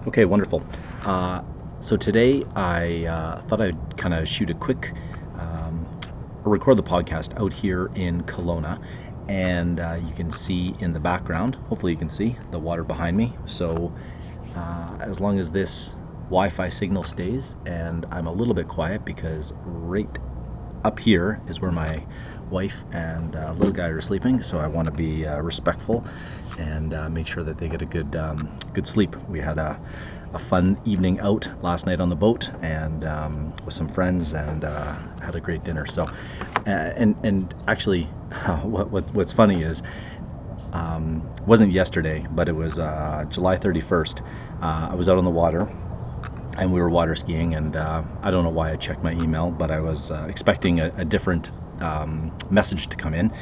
Okay, wonderful. So today I thought I'd kind of shoot a quick, um, record the podcast out here in Kelowna, and you can see in the background, hopefully you can see the water behind me. So as long as this Wi-Fi signal stays and I'm a little bit quiet because right up here is where my wife and little guy are sleeping, so I want to be respectful and make sure that they get a good sleep. We had a fun evening out last night on the boat and with some friends and had a great dinner. So and actually, what's funny is wasn't yesterday, but it was July 31st. I was out on the water and we were water skiing, and I don't know why I checked my email, but I was expecting a different message to come in,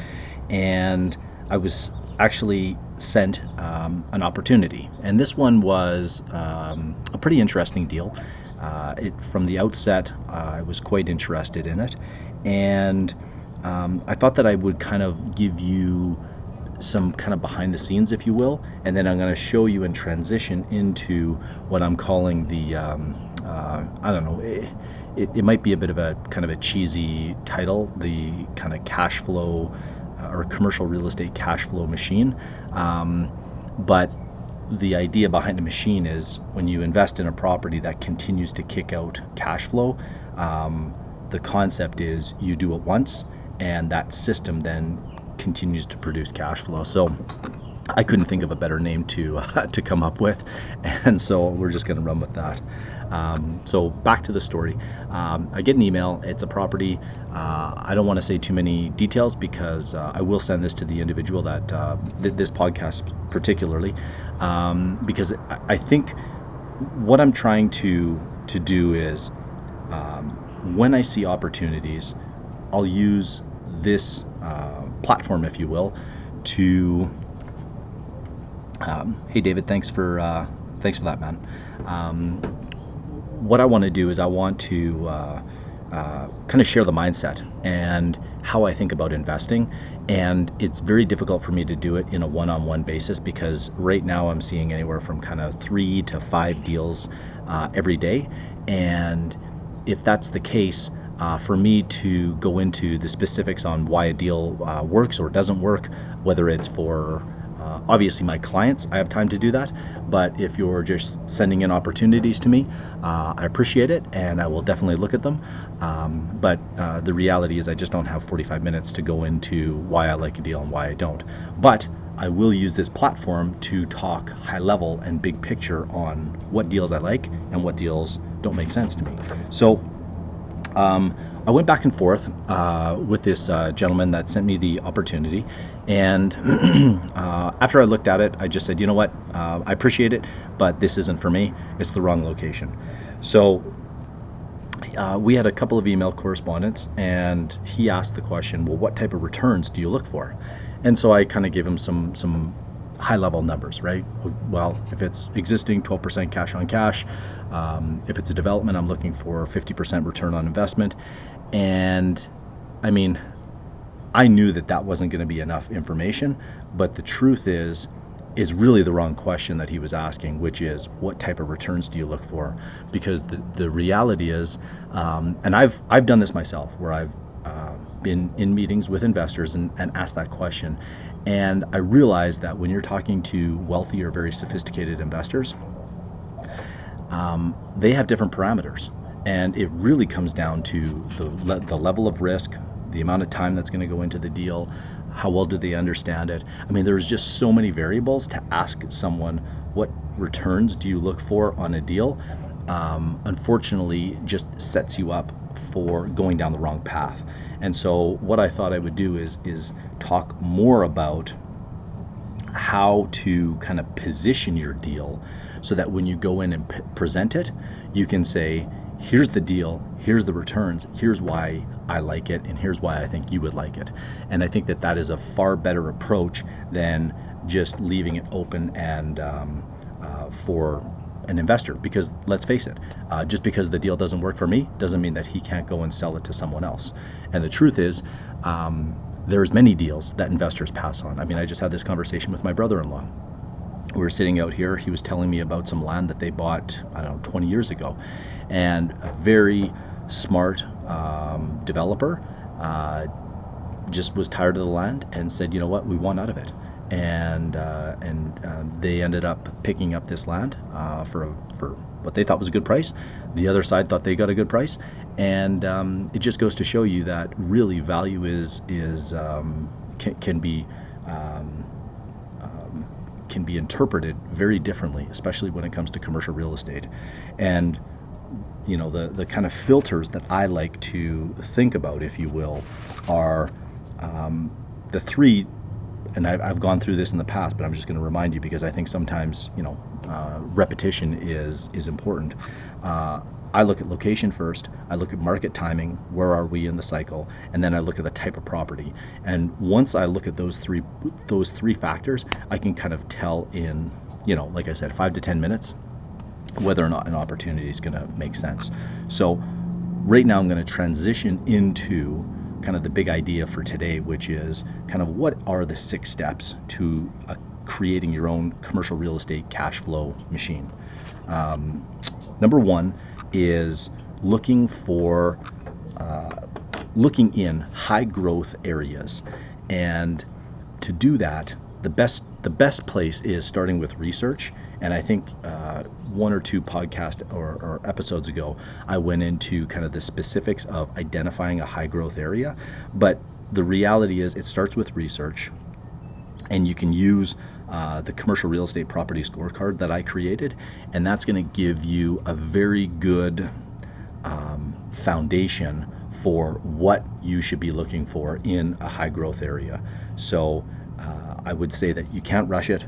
and I was actually sent an opportunity, and this one was a pretty interesting deal. From the outset, I was quite interested in it, and I thought that I would kind of give you some kind of behind the scenes, if you will, and then I'm going to show you and transition into what I'm calling the I don't know, it might be a bit of a kind of a cheesy title, the kind of cash flow or commercial real estate cash flow machine, but the idea behind the machine is when you invest in a property that continues to kick out cash flow, the concept is you do it once and that system then continues to produce cash flow. So I couldn't think of a better name to come up with, and so we're just going to run with that. So back to the story. I get an email. It's a property. I don't want to say too many details because I will send this to the individual that this podcast particularly, because I think what I'm trying to do is when I see opportunities, I'll use this platform, if you will, to hey David, thanks for that, man. What I want to do is I want to kind of share the mindset and how I think about investing, and it's very difficult for me to do it in a one-on-one basis because right now I'm seeing anywhere from kind of 3 to 5 deals every day, and if that's the case, for me to go into the specifics on why a deal works or doesn't work, whether it's for obviously my clients, I have time to do that, but if you're just sending in opportunities to me, I appreciate it and I will definitely look at them, but the reality is I just don't have 45 minutes to go into why I like a deal and why I don't. But I will use this platform to talk high level and big picture on what deals I like and what deals don't make sense to me. So I went back and forth with this gentleman that sent me the opportunity, and after I looked at it, I just said, you know what, I appreciate it, but this isn't for me. It's the wrong location. So we had a couple of email correspondence, and he asked the question, well, what type of returns do you look for? And so I kind of gave him some high-level numbers, right? Well, if it's existing, 12% cash on cash. If it's a development, I'm looking for 50% return on investment. And I mean, I knew that wasn't going to be enough information, but the truth is really the wrong question that he was asking, which is what type of returns do you look for? Because the reality is, and I've done this myself, where I've been in meetings with investors and asked that question. And I realized that when you're talking to wealthy or very sophisticated investors, they have different parameters. And it really comes down to the level of risk, the amount of time that's going to go into the deal, how well do they understand it. I mean, there's just so many variables to ask someone what returns do you look for on a deal. Unfortunately, just sets you up for going down the wrong path. And so what I thought I would do is talk more about how to kind of position your deal so that when you go in and present it, you can say, here's the deal, here's the returns, here's why I like it, and here's why I think you would like it. And I think that is a far better approach than just leaving it open and for an investor, because let's face it, just because the deal doesn't work for me doesn't mean that he can't go and sell it to someone else. And the truth is, there's many deals that investors pass on. I mean, I just had this conversation with my brother-in-law. We were sitting out here. He was telling me about some land that they bought, I don't know, 20 years ago, and a very smart developer just was tired of the land and said, you know what, we want out of it. And they ended up picking up this land for what they thought was a good price. The other side thought they got a good price, and it just goes to show you that really value can be um, can be interpreted very differently, especially when it comes to commercial real estate. And the kind of filters that I like to think about, if you will, are the three, and I've gone through this in the past, but I'm just going to remind you because I think sometimes repetition is important. I look at location first, I look at market timing, where are we in the cycle, and then I look at the type of property. And once I look at those three factors, I can kind of tell in, like I said, 5 to 10 minutes whether or not an opportunity is going to make sense. So right now I'm going to transition into kind of the big idea for today, which is kind of what are the 6 steps to creating your own commercial real estate cash flow machine. Number 1 is looking in high growth areas, and to do that, the best place is starting with research. And I think 1 or 2 podcasts or episodes ago, I went into kind of the specifics of identifying a high growth area. But the reality is it starts with research, and you can use the commercial real estate property scorecard that I created, and that's going to give you a very good foundation for what you should be looking for in a high growth area. So I would say that you can't rush it,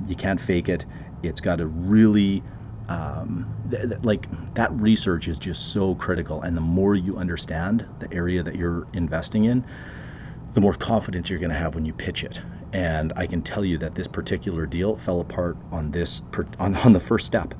you can't fake it. It's got to really that research is just so critical, and the more you understand the area that you're investing in, the more confidence you're going to have when you pitch it. And I can tell you that this particular deal fell apart on on the first step.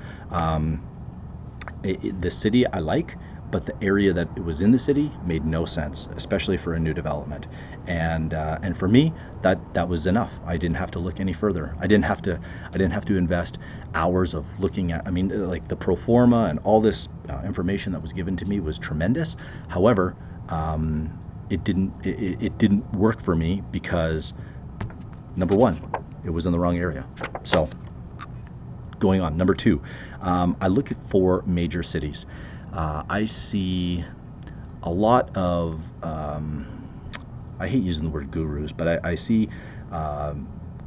The city I like, but the area that it was in the city made no sense, especially for a new development. And for me, that was enough. I didn't have to look any further. I didn't have to invest hours of looking at. I mean, like the pro forma and all this information that was given to me was tremendous. However, it didn't work for me because, number 1, it was in the wrong area. So going on, number 2, I look for major cities. I see a lot of, I hate using the word gurus, but I see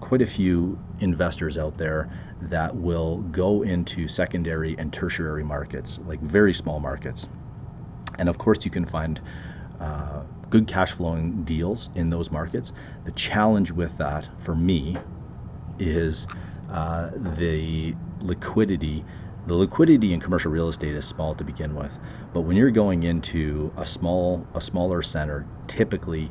quite a few investors out there that will go into secondary and tertiary markets, like very small markets. And of course you can find good cash flowing deals in those markets. The challenge with that for me is the liquidity. The liquidity in commercial real estate is small to begin with, but when you're going into a smaller center, typically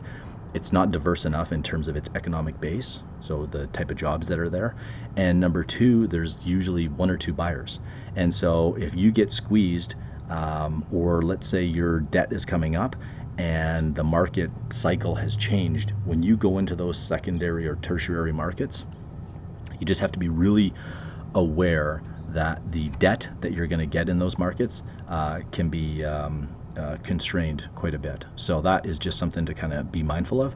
it's not diverse enough in terms of its economic base, so the type of jobs that are there. And number 2, there's usually 1 or 2 buyers. And so if you get squeezed, or let's say your debt is coming up and the market cycle has changed, when you go into those secondary or tertiary markets, you just have to be really aware that the debt that you're going to get in those markets can be constrained quite a bit. So that is just something to kind of be mindful of.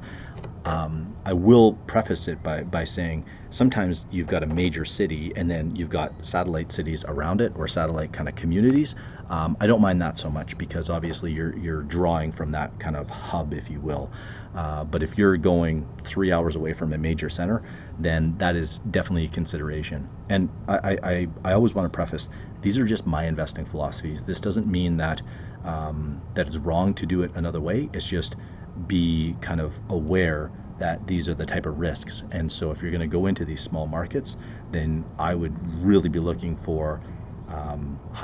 I will preface it by saying sometimes you've got a major city and then you've got satellite cities around it, or satellite kind of communities. I don't mind that so much because obviously you're drawing from that kind of hub, if you will. But if you're going 3 hours away from a major center, then that is definitely a consideration. And I always want to preface, these are just my investing philosophies. This doesn't mean that that it's wrong to do it another way. It's just be kind of aware that these are the type of risks. And so if you're going to go into these small markets, then I would really be looking for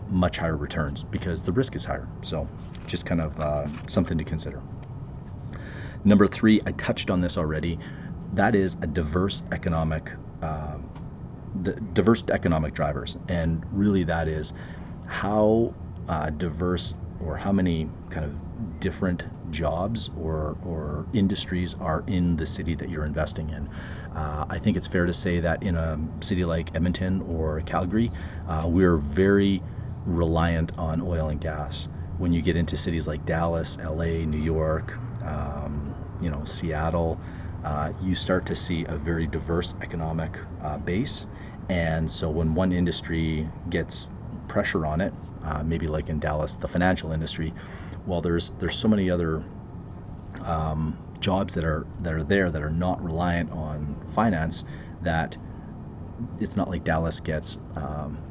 much higher returns because the risk is higher. So just kind of something to consider. Number 3, I touched on this already. That is a diverse economic drivers. And really that is how diverse, or how many kind of different jobs or industries are in the city that you're investing in. I think it's fair to say that in a city like Edmonton or Calgary, we're very reliant on oil and gas. When you get into cities like Dallas, LA, New York, Seattle, you start to see a very diverse economic base. And so when one industry gets pressure on it, maybe like in Dallas, the financial industry, well, there's so many other jobs that are there that are not reliant on finance, that it's not like Dallas gets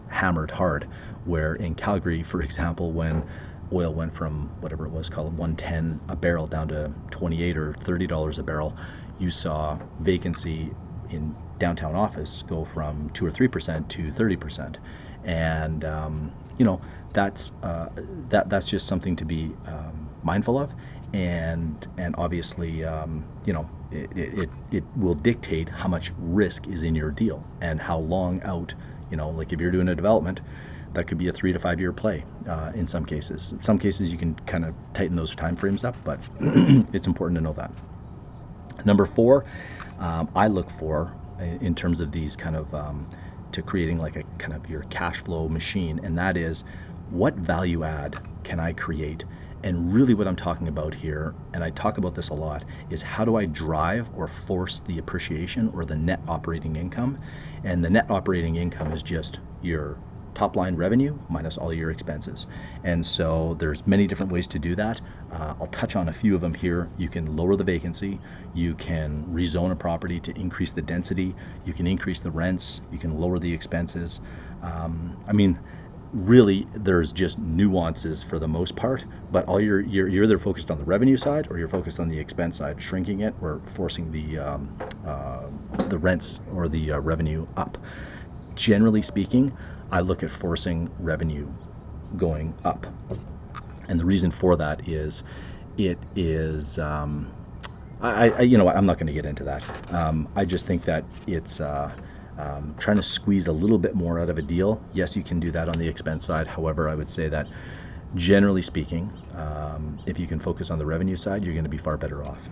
hammered hard. Where in Calgary, for example, when oil went from whatever it was called 110 a barrel down to 28 or $30 a barrel, you saw vacancy in downtown office go from 2 or 3% to 30%, and that's just something to be mindful of, and obviously it will dictate how much risk is in your deal and how long out. Like if you're doing a development, that could be a 3 to 5 year play in some cases. In some cases you can kind of tighten those time frames up, but it's important to know that. Number 4, I look for in terms of these kind of to creating like a kind of your cash flow machine, and that is, what value add can I create? And really what I'm talking about here, and I talk about this a lot, is how do I drive or force the appreciation or the net operating income? And the net operating income is just your top line revenue minus all your expenses. And so there's many different ways to do that. I'll touch on a few of them here. You can lower the vacancy, you can rezone a property to increase the density, you can increase the rents, you can lower the expenses. Really there's just nuances for the most part, but all you're either focused on the revenue side or you're focused on the expense side, shrinking it or forcing the rents or the revenue up. Generally speaking, I look at forcing revenue going up, and the reason for that is it is I'm not going to get into that. I just think that it's trying to squeeze a little bit more out of a deal. Yes, you can do that on the expense side. However, I would say that generally speaking, if you can focus on the revenue side, you're going to be far better off.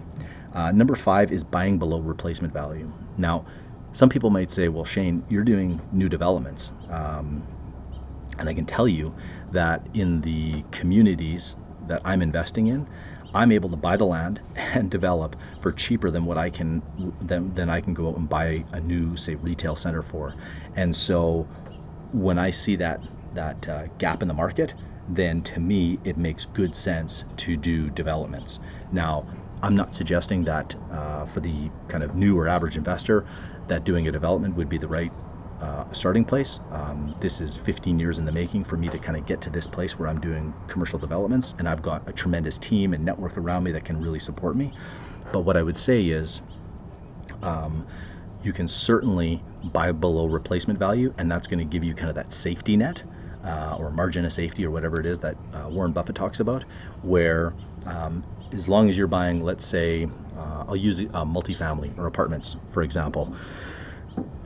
Number 5 is buying below replacement value. Now, some people might say, well, Shane, you're doing new developments. And I can tell you that in the communities that I'm investing in, I'm able to buy the land and develop for cheaper than what I can than I can go out and buy a new, say, retail center for. And so when I see that gap in the market, then to me it makes good sense to do developments. Now, I'm not suggesting that for the kind of new or average investor that doing a development would be the right starting place. This is 15 years in the making for me to kind of get to this place where I'm doing commercial developments, and I've got a tremendous team and network around me that can really support me. But what I would say is you can certainly buy below replacement value, and that's going to give you kind of that safety net or margin of safety or whatever it is that Warren Buffett talks about, where as long as you're buying, let's say, I'll use multifamily or apartments, for example.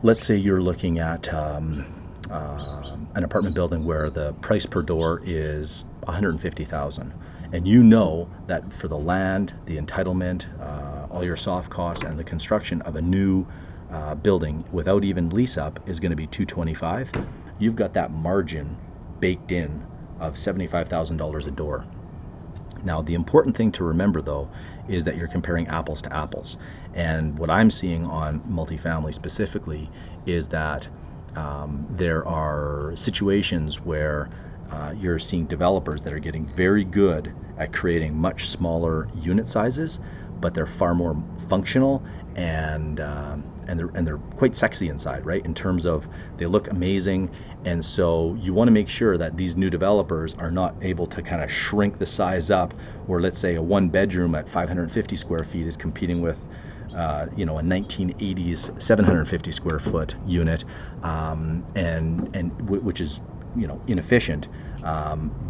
Let's say you're looking at an apartment building where the price per door is $150,000, and you know that for the land, the entitlement, all your soft costs, and the construction of a new building without even lease up is going to be $225,000. You've got that margin baked in of $75,000 a door. Now, the important thing to remember, though, is that you're comparing apples to apples. And what I'm seeing on multifamily specifically is that there are situations where you're seeing developers that are getting very good at creating much smaller unit sizes, but they're far more functional and they're quite sexy inside, right? In terms of they look amazing, and so you want to make sure that these new developers are not able to kind of shrink the size up, where let's say a 1-bedroom at 550 square feet is competing with a 1980s 750 square foot unit, which is inefficient.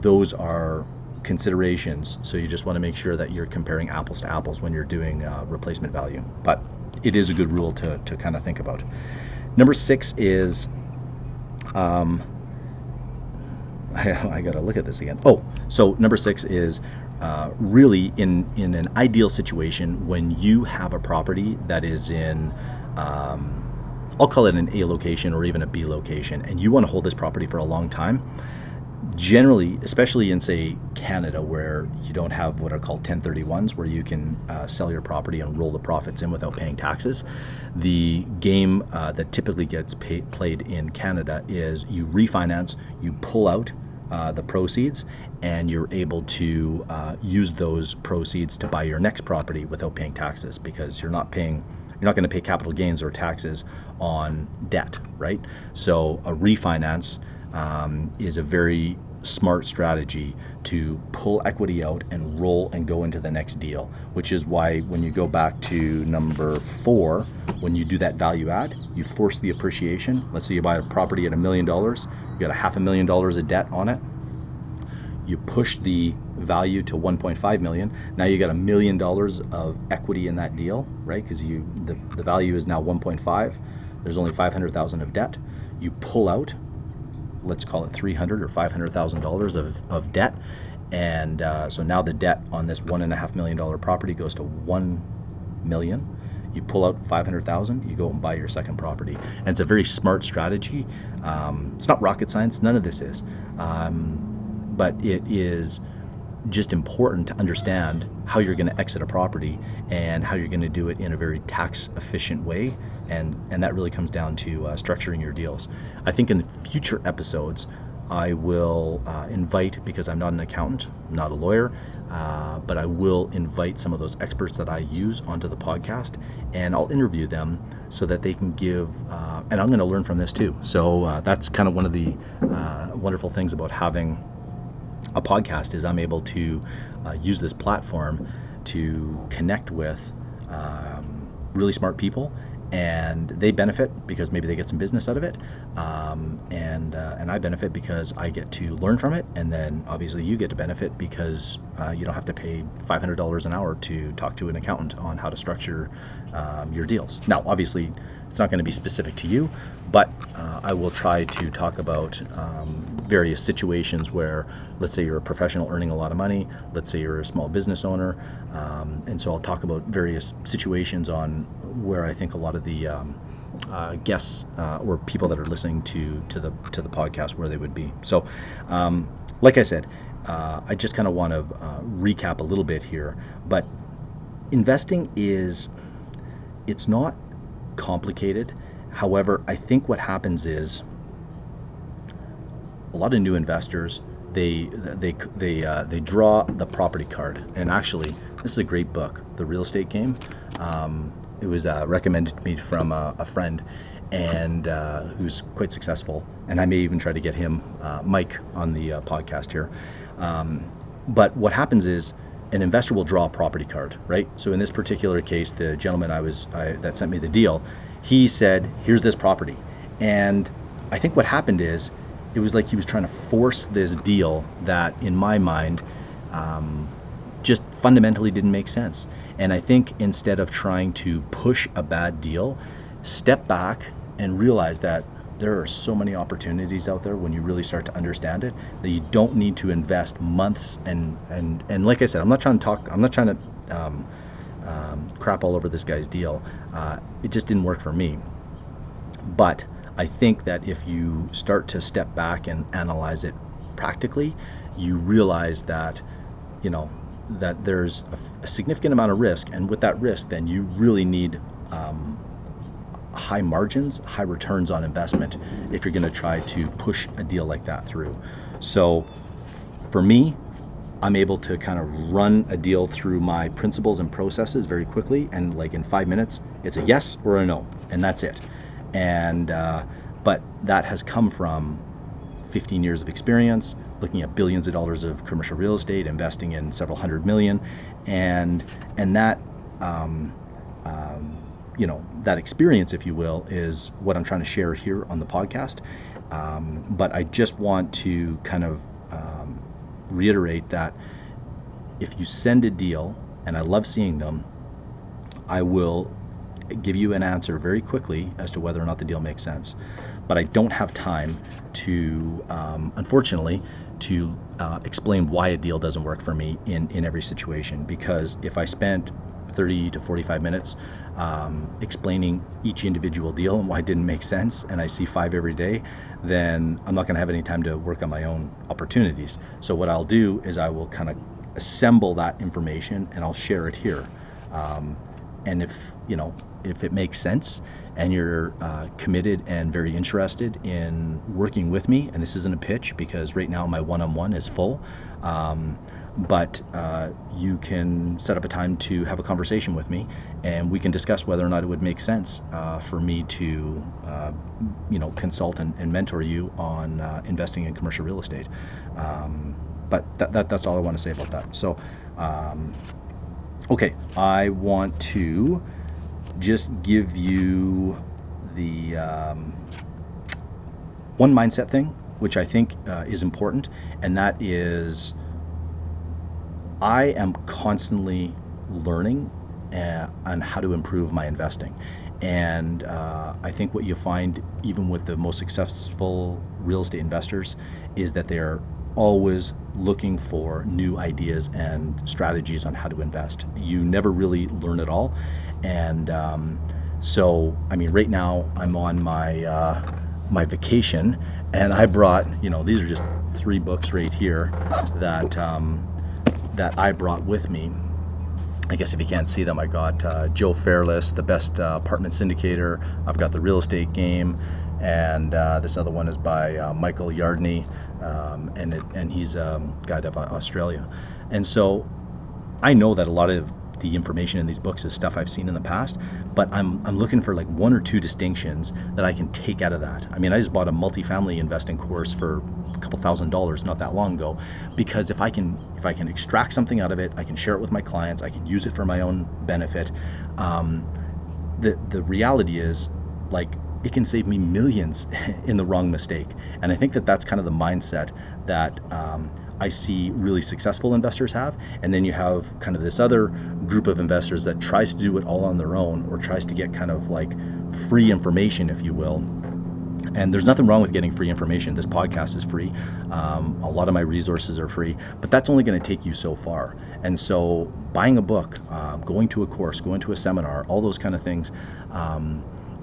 Those are considerations, so you just want to make sure that you're comparing apples to apples when you're doing replacement value. But it is a good rule to kind of think about. Number 6 is I gotta look at this again. So number 6 is really in an ideal situation when you have a property that is in I'll call it an A location or even a B location, and you want to hold this property for a long time, generally, especially in, say, Canada, where you don't have what are called 1031s, where you can sell your property and roll the profits in without paying taxes, the game that typically gets played in Canada is you refinance, you pull out the proceeds, and you're able to use those proceeds to buy your next property without paying taxes, because you're not going to pay capital gains or taxes on debt, right? So a refinance is a very smart strategy to pull equity out and roll and go into the next deal, which is why when you go back to number 4, when you do that value add, you force the appreciation. Let's say you buy a property at $1 million, you got $500,000 of debt on it, you push the value to 1.5 million. Now you got $1 million of equity in that deal, right? Because the value is now 1.5. There's only 500,000 of debt. You pull out, let's call it $300,000 or $500,000 of debt, and so now the debt on this $1.5 million property goes to $1 million. You pull out $500,000, you go and buy your second property, and it's a very smart strategy. It's not rocket science, none of this is. But it is just important to understand how you're going to exit a property and how you're going to do it in a very tax efficient way, and that really comes down to structuring your deals. I think in future episodes I will invite, because I'm not an accountant, I'm not a lawyer, but I will invite some of those experts that I use onto the podcast, and I'll interview them so that they can give, and I'm going to learn from this too. So that's kind of one of the wonderful things about having a podcast, is I'm able to use this platform to connect with really smart people, and they benefit because maybe they get some business out of it, and I benefit because I get to learn from it, and then obviously you get to benefit because you don't have to pay $500 an hour to talk to an accountant on how to structure your deals. Now obviously it's not going to be specific to you, but I will try to talk about various situations where, let's say you're a professional earning a lot of money, let's say you're a small business owner, and so I'll talk about various situations on where I think a lot of the guests or people that are listening to the podcast, where they would be. So like I said, I just kind of want to recap a little bit here, but investing it's not complicated. However, I think what happens is a lot of new investors, they draw the property card. And actually, this is a great book, The Real Estate Game. It was recommended to me from a friend, and who's quite successful. And I may even try to get him, Mike, on the podcast here. But what happens is an investor will draw a property card, right? So in this particular case, the gentleman that sent me the deal, he said, here's this property. And I think what happened is, it was like he was trying to force this deal that, in my mind, just fundamentally didn't make sense. And I think instead of trying to push a bad deal, step back and realize that there are so many opportunities out there when you really start to understand it, that you don't need to invest months and like I said, I'm not trying to crap all over this guy's deal. It just didn't work for me. But I think that if you start to step back and analyze it practically, you realize that, that there's a significant amount of risk, and with that risk, then you really need high margins, high returns on investment if you're going to try to push a deal like that through. So for me, I'm able to kind of run a deal through my principles and processes very quickly, and like in 5 minutes, it's a yes or a no, and that's it. And but that has come from 15 years of experience, looking at billions of dollars of commercial real estate, investing in several hundred million, and that that experience, if you will, is what I'm trying to share here on the podcast. But I just want to kind of reiterate that if you send a deal, and I love seeing them, I will give you an answer very quickly as to whether or not the deal makes sense. But I don't have time to, unfortunately, to explain why a deal doesn't work for me in every situation, because if I spent 30 to 45 minutes explaining each individual deal and why it didn't make sense, and I see 5 every day, then I'm not going to have any time to work on my own opportunities. So what I'll do is I will kind of assemble that information and I'll share it here. And if it makes sense and you're committed and very interested in working with me, and this isn't a pitch because right now my one-on-one is full, but you can set up a time to have a conversation with me, and we can discuss whether or not it would make sense for me to consult and mentor you on investing in commercial real estate. But that's all I want to say about that. So okay, I want to just give you the one mindset thing, which I think is important, and that is I am constantly learning on how to improve my investing. And I think what you find even with the most successful real estate investors is that they're always looking for new ideas and strategies on how to invest. You never really learn it all. And so, I mean, right now I'm on my vacation, and I brought, these are just 3 books right here that I brought with me. I guess if you can't see them, I got Joe Fairless, The Best Apartment Syndicator. I've got The Real Estate Game, and this other one is by Michael Yardney, and he's a guy out of Australia. And so I know that a lot of the information in these books is stuff I've seen in the past, but I'm looking for like 1 or 2 distinctions that I can take out of that. I mean, I just bought a multifamily investing course for a couple $1,000s not that long ago, because if I can extract something out of it, I can share it with my clients, I can use it for my own benefit. The reality is, like, it can save me millions in the wrong mistake. And I think that that's kind of the mindset that I see really successful investors have. And then you have kind of this other group of investors that tries to do it all on their own, or tries to get kind of like free information, if you will. And there's nothing wrong with getting free information. This podcast is free. A lot of my resources are free, but that's only going to take you so far. And so buying a book, going to a course, going to a seminar, all those kind of things,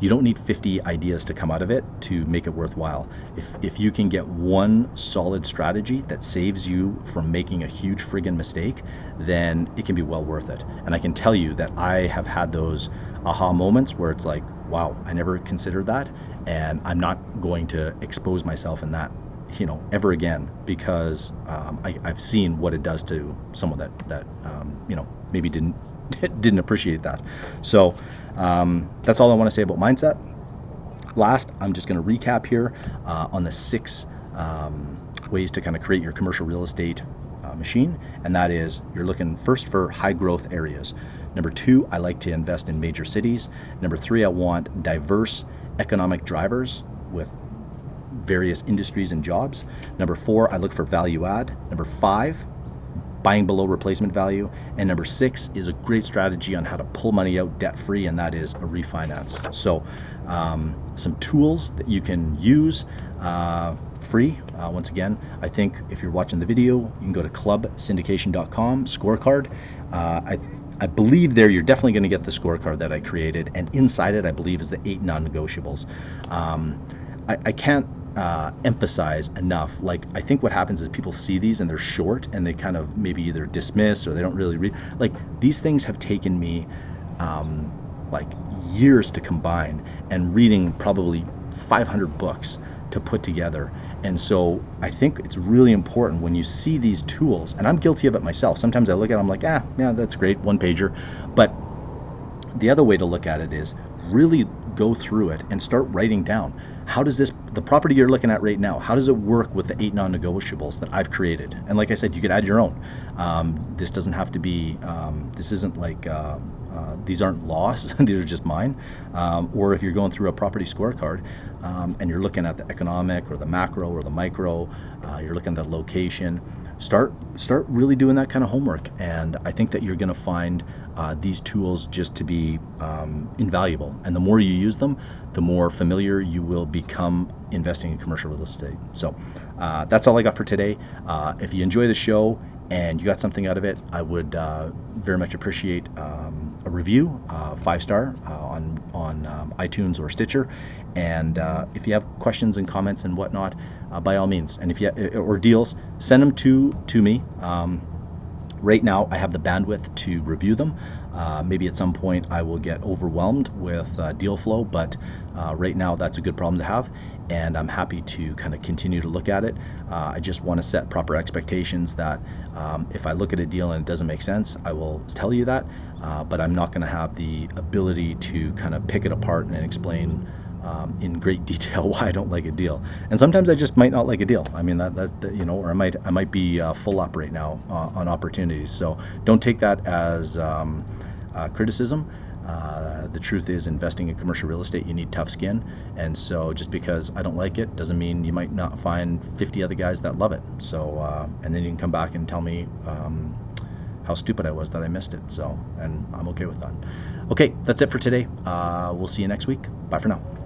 you don't need 50 ideas to come out of it to make it worthwhile. If you can get one solid strategy that saves you from making a huge friggin' mistake, then it can be well worth it. And I can tell you that I have had those aha moments where it's like, wow, I never considered that, and I'm not going to expose myself in that, ever again, because I've seen what it does to someone that maybe didn't appreciate that. So that's all I want to say about mindset. Last, I'm just going to recap here on the 6 ways to kind of create your commercial real estate machine, and that is, you're looking first for high growth areas. Number 2, I like to invest in major cities. Number 3, I want diverse economic drivers with various industries and jobs. Number 4, I look for value add. Number 5, buying below replacement value. And number 6 is a great strategy on how to pull money out debt free, and that is a refinance. So some tools that you can use free. Once again, I think if you're watching the video, you can go to clubsyndication.com, scorecard. I believe there you're definitely going to get the scorecard that I created, and inside it I believe is the 8 non-negotiables. I can't emphasize enough, like, I think what happens is people see these and they're short and they kind of maybe either dismiss or they don't really read. Like, these things have taken me like years to combine, and reading probably 500 books to put together. And so I think it's really important when you see these tools, and I'm guilty of it myself. Sometimes I look at it, I'm like, yeah, that's great, 1-pager. But the other way to look at it is really go through it and start writing down, how does the property you're looking at right now, how does it work with the 8 non-negotiables that I've created? And like I said, you could add your own. This doesn't have to be, this isn't like, these aren't laws, these are just mine. Or if you're going through a property scorecard and you're looking at the economic or the macro or the micro, you're looking at the location, start really doing that kind of homework. And I think that you're going to find these tools just to be invaluable. And the more you use them, the more familiar you will become investing in commercial real estate. So that's all I got for today. If you enjoy the show and you got something out of it, I would very much appreciate a review, 5-star on iTunes or Stitcher. And if you have questions and comments and whatnot, by all means, and if you or deals, send them to me. Right now, I have the bandwidth to review them. Maybe at some point I will get overwhelmed with deal flow, but right now that's a good problem to have, and I'm happy to kind of continue to look at it. I just want to set proper expectations that if I look at a deal and it doesn't make sense, I will tell you that, but I'm not going to have the ability to kind of pick it apart and explain in great detail why I don't like a deal. And sometimes I just might not like a deal. I mean that you know, or I might be full up right now on opportunities. So don't take that as criticism. The truth is, investing in commercial real estate, you need tough skin. And so just because I don't like it doesn't mean you might not find 50 other guys that love it. So and then you can come back and tell me how stupid I was that I missed it. So, and I'm okay with that. Okay, that's it for today. We'll see you next week. Bye for now.